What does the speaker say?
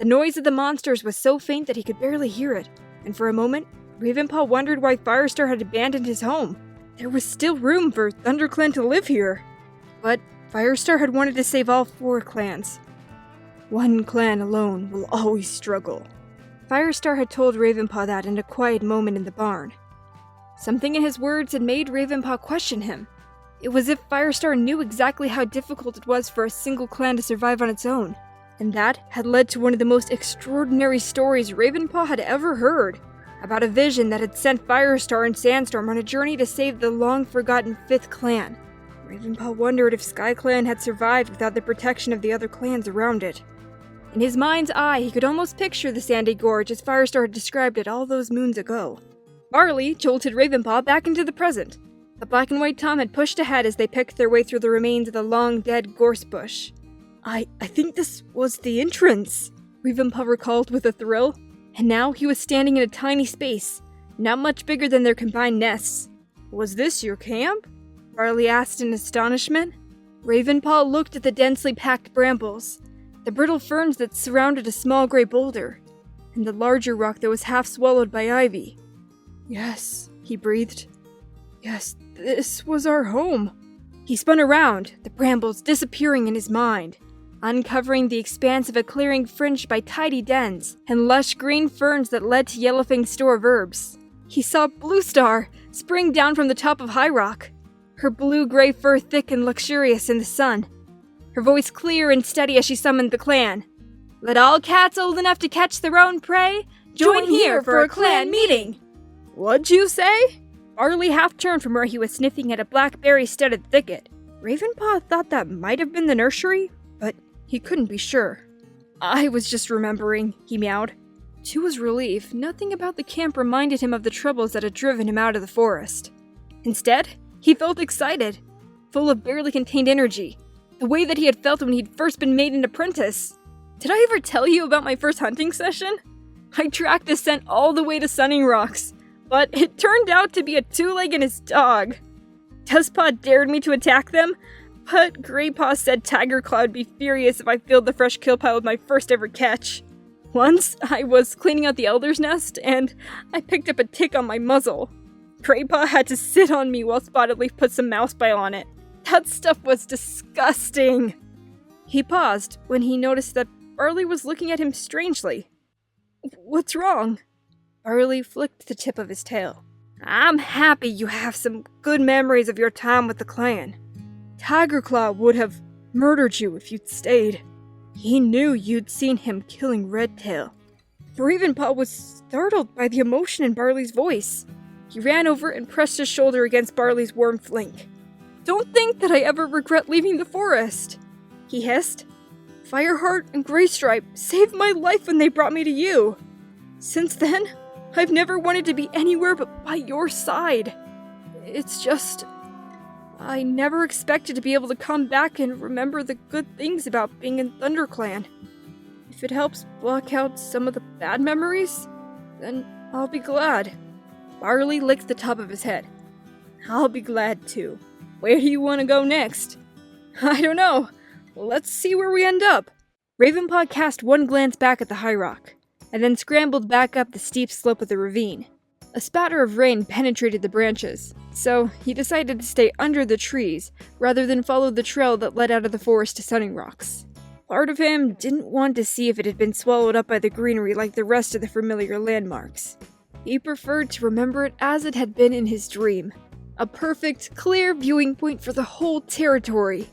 noise of the monsters was so faint that he could barely hear it, and for a moment, Ravenpaw wondered why Firestar had abandoned his home. There was still room for ThunderClan to live here. But Firestar had wanted to save all 4 clans. One clan alone will always struggle. Firestar had told Ravenpaw that in a quiet moment in the barn. Something in his words had made Ravenpaw question him. It was as if Firestar knew exactly how difficult it was for a single clan to survive on its own, and that had led to one of the most extraordinary stories Ravenpaw had ever heard, about a vision that had sent Firestar and Sandstorm on a journey to save the long-forgotten 5th clan. Ravenpaw wondered if SkyClan had survived without the protection of the other clans around it. In his mind's eye, he could almost picture the sandy gorge as Firestar had described it all those moons ago. Barley jolted Ravenpaw back into the present. The black and white Tom had pushed ahead as they picked their way through the remains of the long-dead gorse bush. I think this was the entrance, Ravenpaw recalled with a thrill. And now he was standing in a tiny space, not much bigger than their combined nests. Was this your camp? Barley asked in astonishment. Ravenpaw looked at the densely packed brambles, the brittle ferns that surrounded a small gray boulder, and the larger rock that was half swallowed by ivy. Yes, he breathed. Yes, this was our home. He spun around, the brambles disappearing in his mind, uncovering the expanse of a clearing fringed by tidy dens and lush green ferns that led to Yellowfang's store of herbs. He saw Bluestar spring down from the top of High Rock, her blue-gray fur thick and luxurious in the sun, her voice clear and steady as she summoned the clan. Let all cats old enough to catch their own prey join here for a clan meeting. What'd you say? Barley half-turned from where he was sniffing at a blackberry-studded thicket. Ravenpaw thought that might have been the nursery, but he couldn't be sure. I was just remembering, he meowed. To his relief, nothing about the camp reminded him of the troubles that had driven him out of the forest. Instead, he felt excited, full of barely contained energy, the way that he had felt when he'd first been made an apprentice. Did I ever tell you about my first hunting session? I tracked a scent all the way to Sunning Rocks, but it turned out to be a 2-leg and his dog. Dustpaw dared me to attack them, but Greypaw said Tigerclaw would be furious if I filled the fresh kill pile with my first ever catch. Once, I was cleaning out the elder's nest, and I picked up a tick on my muzzle. Greypaw had to sit on me while Spotted Leaf put some mouse bile on it. That stuff was disgusting. He paused when he noticed that Barley was looking at him strangely. What's wrong? Barley flicked the tip of his tail. I'm happy you have some good memories of your time with the clan. Tigerclaw would have murdered you if you'd stayed. He knew you'd seen him killing Redtail. Ravenpaw was startled by the emotion in Barley's voice. He ran over and pressed his shoulder against Barley's warm flank. Don't think that I ever regret leaving the forest, he hissed. Fireheart and Greystripe saved my life when they brought me to you. Since then, I've never wanted to be anywhere but by your side. It's just, I never expected to be able to come back and remember the good things about being in ThunderClan. If it helps block out some of the bad memories, then I'll be glad. Barley licked the top of his head. I'll be glad too. Where do you want to go next? I don't know. Let's see where we end up. Ravenpaw cast one glance back at the High Rock, and then scrambled back up the steep slope of the ravine. A spatter of rain penetrated the branches, so he decided to stay under the trees rather than follow the trail that led out of the forest to Sunning Rocks. Part of him didn't want to see if it had been swallowed up by the greenery like the rest of the familiar landmarks. He preferred to remember it as it had been in his dream. A perfect, clear viewing point for the whole territory.